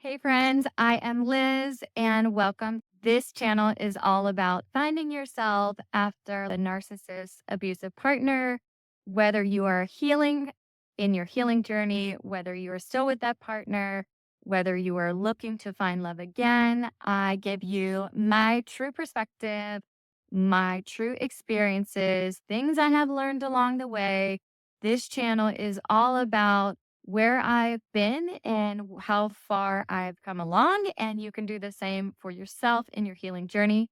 Hey friends, I am Liz and welcome. This channel is all about finding yourself after a narcissist abusive partner, whether you are healing in your healing journey, whether you are still with that partner, whether you are looking to find love again. I give you my true perspective, my true experiences, things I have learned along the way. This channel is all about where I've been and how far I've come along. And you can do the same for yourself in your healing journey.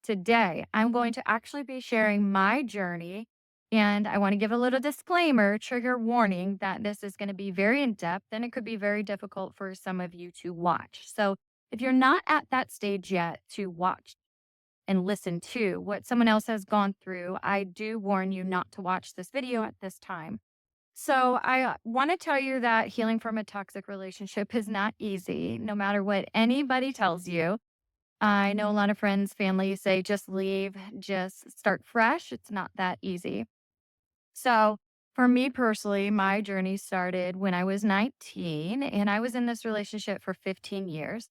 Today, I'm going to actually be sharing my journey. And I want to give a little disclaimer, trigger warning that this is going to be very in depth and it could be very difficult for some of you to watch. So if you're not at that stage yet to watch and listen to what someone else has gone through, I do warn you not to watch this video at this time. So I want to tell you that healing from a toxic relationship is not easy, no matter what anybody tells you. I know a lot of friends, family say, just leave, just start fresh. It's not that easy. So for me personally, my journey started when I was 19 and I was in this relationship for 15 years.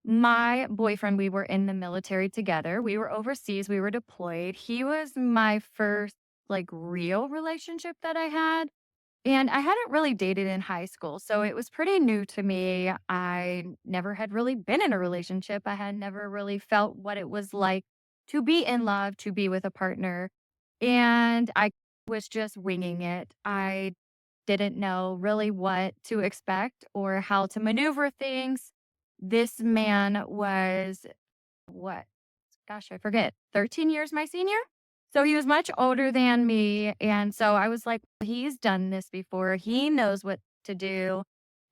My boyfriend, we were in the military together. We were overseas, we were deployed. He was my first like real relationship that I had. And I hadn't really dated in high school, so it was pretty new to me. I never had really been in a relationship. I had never really felt what it was like to be in love, to be with a partner. And I was just winging it. I didn't know really what to expect or how to maneuver things. This man was what? Gosh, I forget, 13 years my senior? So he was much older than me. And so I was like, he's done this before. He knows what to do.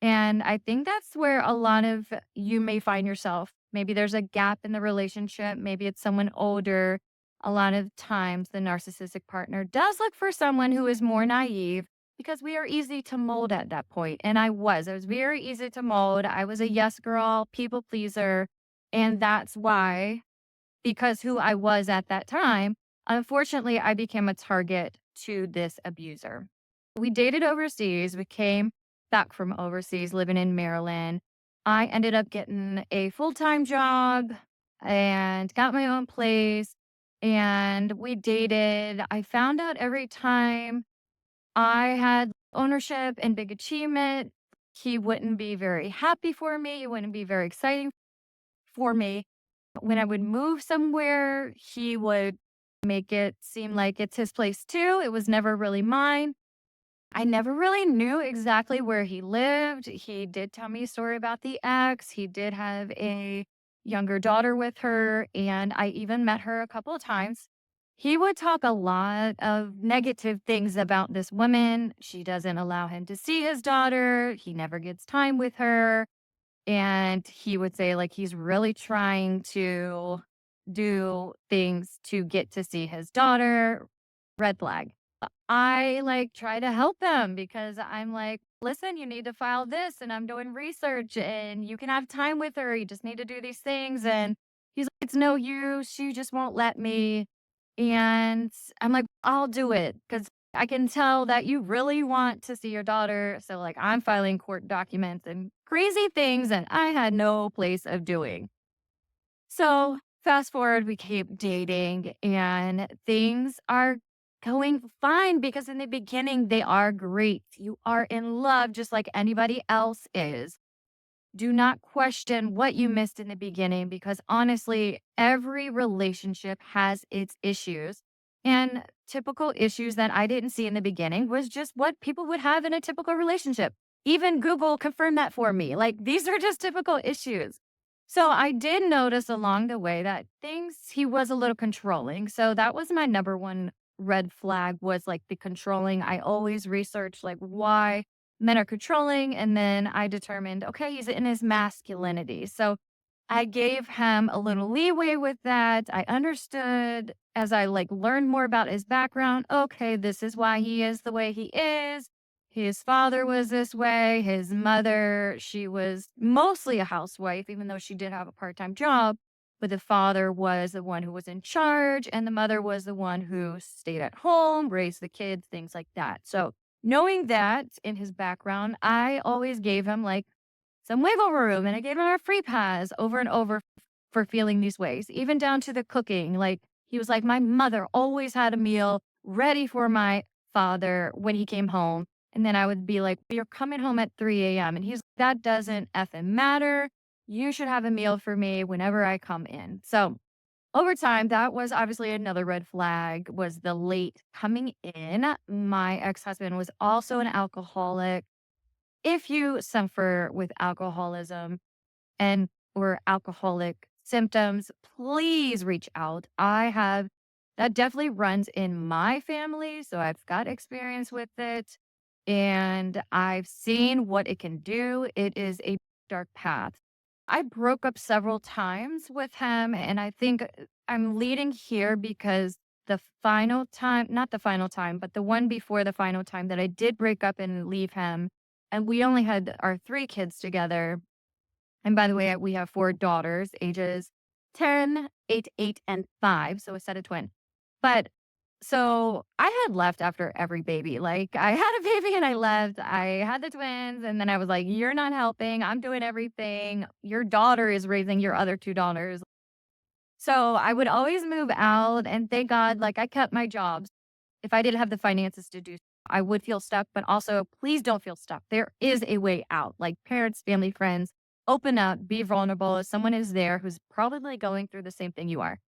And I think that's where a lot of you may find yourself. Maybe there's a gap in the relationship. Maybe it's someone older. A lot of times, the narcissistic partner does look for someone who is more naive because we are easy to mold at that point. And I was very easy to mold. I was a yes girl, people pleaser. And that's why because who I was at that time, unfortunately, I became a target to this abuser. We dated overseas. We came back from overseas, living in Maryland. I ended up getting a full time job and got my own place. And we dated. I found out every time I had ownership and big achievement, he wouldn't be very happy for me. It wouldn't be very exciting for me. When I would move somewhere, he would make it seem like it's his place too. It was never really mine. I never really knew exactly where he lived. He did tell me a story about the ex. He did have a younger daughter with her, and I even met her a couple of times. He would talk a lot of negative things about this woman. She doesn't allow him to see his daughter. He never gets time with her. And he would say, like, he's really trying to do things to get to see his daughter. Red flag. I like try to help him because I'm like, listen, you need to file this. And I'm doing research and you can have time with her. You just need to do these things. And he's like, it's no use. She just won't let me. And I'm like, I'll do it because I can tell that you really want to see your daughter. So, like, I'm filing court documents and crazy things that I had no place of doing. So, fast forward, we keep dating and things are going fine because in the beginning, they are great. You are in love just like anybody else is. Do not question what you missed in the beginning because honestly, every relationship has its issues. And typical issues that I didn't see in the beginning was just what people would have in a typical relationship. Even Google confirmed that for me. Like these are just typical issues. So I did notice along the way that he was a little controlling. So that was my number one red flag was like the controlling. I always researched like why men are controlling. And then I determined, okay, he's in his masculinity. So I gave him a little leeway with that. I understood as I like learned more about his background. Okay, this is why he is the way he is. His father was this way. His mother, she was mostly a housewife, even though she did have a part time job. But the father was the one who was in charge, and the mother was the one who stayed at home, raised the kids, things like that. So knowing that in his background, I always gave him like some wiggle room, and I gave him a free pass over and over for feeling these ways, even down to the cooking. Like, he was like, my mother always had a meal ready for my father when he came home. And then I would be like, you're coming home at 3 a.m. And he's, that doesn't effing matter. You should have a meal for me whenever I come in. So over time, that was obviously another red flag, was the late coming in. My ex-husband was also an alcoholic. If you suffer with alcoholism and or alcoholic symptoms, please reach out. I have that definitely runs in my family, so I've got experience with it and I've seen what it can do. It is a dark path. I broke up several times with him, and I think I'm leading here because the final time, not the final time, but the one before the final time that I did break up and leave him, and we only had our 3 kids together. And by the way, we have 4 daughters, ages 10, 8, 8, and 5, so a set of twins. But so I had left after every baby. Like, I had a baby and I left. I had the twins, and then I was like, "You're not helping. I'm doing everything. Your daughter is raising your other 2 daughters." So I would always move out, and thank God, like, I kept my jobs. If I didn't have the finances to do, I would feel stuck, but also please don't feel stuck. There is a way out. Like, parents, family, friends, open up, be vulnerable. Someone is there who's probably going through the same thing you are.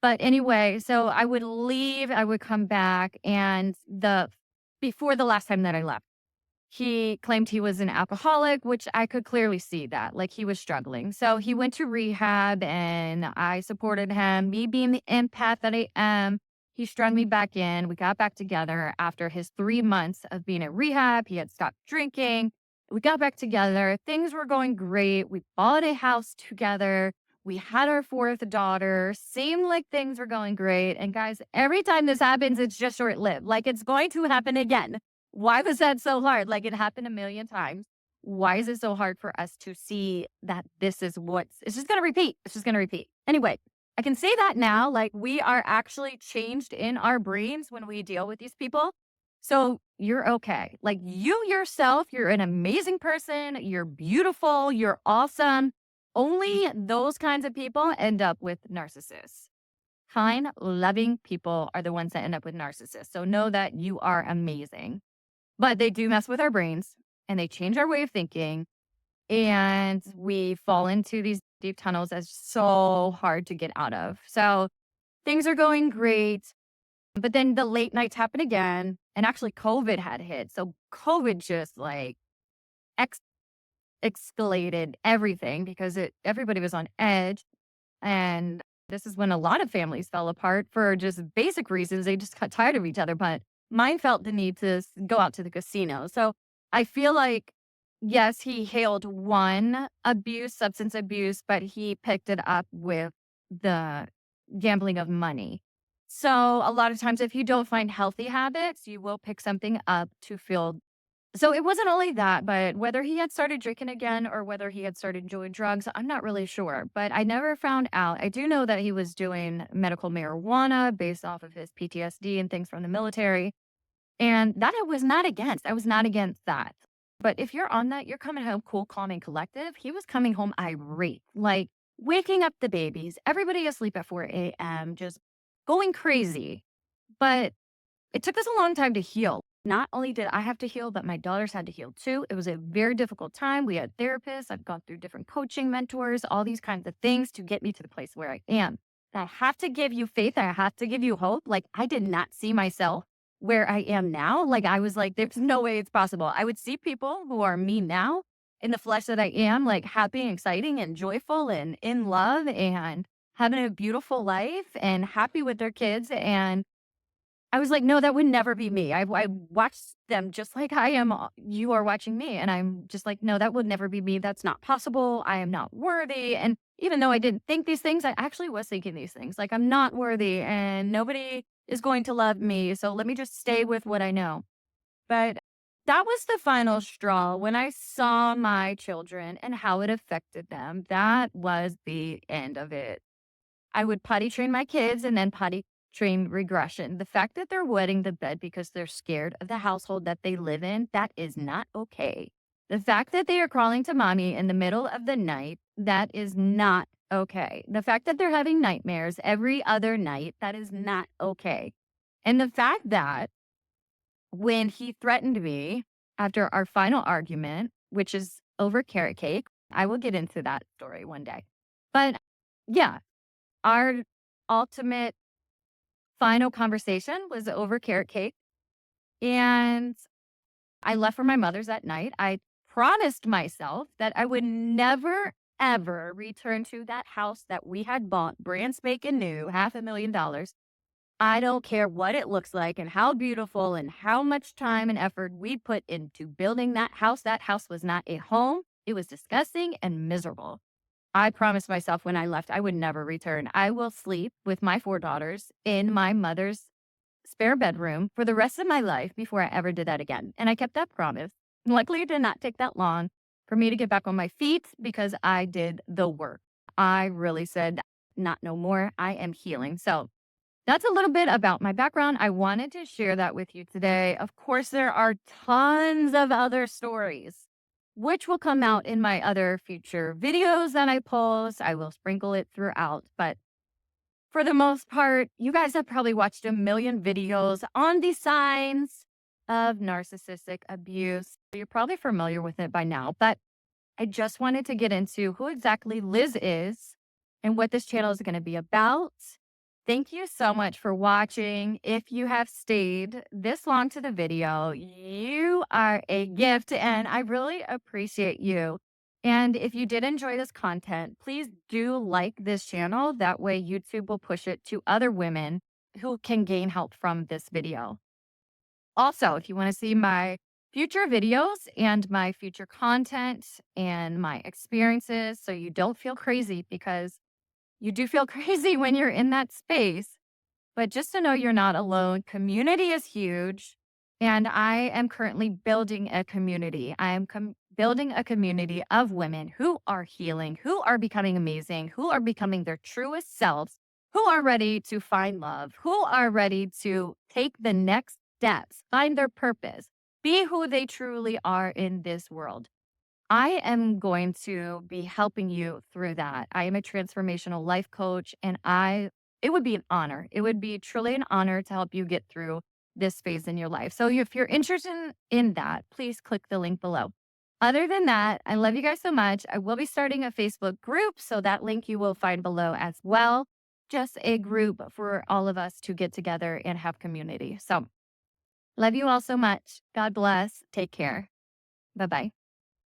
But anyway, so I would leave, I would come back, and the before the last time that I left, he claimed he was an alcoholic, which I could clearly see that, like, he was struggling. So he went to rehab and I supported him. Me being the empath that I am, he strung me back in. We got back together after his 3 months of being at rehab. He had stopped drinking. We got back together. Things were going great. We bought a house together. We had our 4th daughter. Seemed like things were going great. And guys, every time this happens, it's just short lived. Like, it's going to happen again. Why was that so hard? Like, it happened a million times. Why is it so hard for us to see that this is what's it's just gonna repeat. It's just gonna repeat. Anyway, I can say that now, like, we are actually changed in our brains when we deal with these people. So you're okay. Like, you yourself, you're an amazing person, you're beautiful, you're awesome. Only those kinds of people end up with narcissists. Kind, loving people are the ones that end up with narcissists. So know that you are amazing. But they do mess with our brains and they change our way of thinking. And we fall into these deep tunnels that's so hard to get out of. So things are going great. But then the late nights happen again. And actually, COVID had hit. So COVID just like ex- escalated everything because everybody was on edge. And this is when a lot of families fell apart for just basic reasons. They just got tired of each other. But mine felt the need to go out to the casino. So I feel like, yes, he hailed one abuse, substance abuse, but he picked it up with the gambling of money. So a lot of times, if you don't find healthy habits, you will pick something up to feel. So it wasn't only that, but whether he had started drinking again or whether he had started doing drugs, I'm not really sure. But I never found out. I do know that he was doing medical marijuana based off of his PTSD and things from the military. And that I was not against. I was not against that. But if you're on that, you're coming home cool, calm, and collective. He was coming home irate, like waking up the babies, everybody asleep at 4 a.m., just going crazy. But it took us a long time to heal. Not only did I have to heal, but my daughters had to heal too. It was a very difficult time. We had therapists. I've gone through different coaching mentors, all these kinds of things to get me to the place where I am. I have to give you faith. I have to give you hope. Like, I did not see myself where I am now. Like, I was like, there's no way it's possible. I would see people who are me now in the flesh that I am, like happy and exciting and joyful and in love and having a beautiful life and happy with their kids. And I was like, "No, that would never be me." I watched them just like I am you are watching me, and I'm just like, "No, that would never be me. That's not possible. I am not worthy." And even though I didn't think these things, I actually was thinking these things. Like, I'm not worthy and nobody is going to love me. So let me just stay with what I know. But that was the final straw when I saw my children and how it affected them. That was the end of it. I would potty train my kids and then potty train regression. The fact that they're wetting the bed because they're scared of the household that they live in, that is not okay. The fact that they are crawling to mommy in the middle of the night, that is not okay. The fact that they're having nightmares every other night, that is not okay. And the fact that when he threatened me after our final argument, which is over carrot cake, I will get into that story one day. But yeah, our ultimate final conversation was over carrot cake. And I left for my mother's that night. I promised myself that I would never, ever return to that house that we had bought brand spanking new, $500,000. I don't care what it looks like and how beautiful and how much time and effort we put into building that house. That house was not a home. It was disgusting and miserable. I promised myself when I left, I would never return. I will sleep with my 4 daughters in my mother's spare bedroom for the rest of my life before I ever did that again. And I kept that promise. Luckily, it did not take that long for me to get back on my feet because I did the work. I really said, not no more. I am healing. So that's a little bit about my background. I wanted to share that with you today. Of course, there are tons of other stories, which will come out in my other future videos that I post. I will sprinkle it throughout. But for the most part, you guys have probably watched a million videos on the signs of narcissistic abuse. You're probably familiar with it by now, but I just wanted to get into who exactly Liz is and what this channel is going to be about. Thank you so much for watching. If you have stayed this long to the video, you are a gift and I really appreciate you. And if you did enjoy this content, please do like this channel. That way YouTube will push it to other women who can gain help from this video. Also, if you want to see my future videos and my future content and my experiences so you don't feel crazy because you do feel crazy when you're in that space. But just to know you're not alone, community is huge. And I am currently building a community. I am building a community of women who are healing, who are becoming amazing, who are becoming their truest selves, who are ready to find love, who are ready to take the next steps, find their purpose, be who they truly are in this world. I am going to be helping you through that. I am a transformational life coach and it would be an honor. It would be truly an honor to help you get through this phase in your life. So if you're interested in that, please click the link below. Other than that, I love you guys so much. I will be starting a Facebook group, so that link you will find below as well. Just a group for all of us to get together and have community. So love you all so much. God bless. Take care. Bye-bye.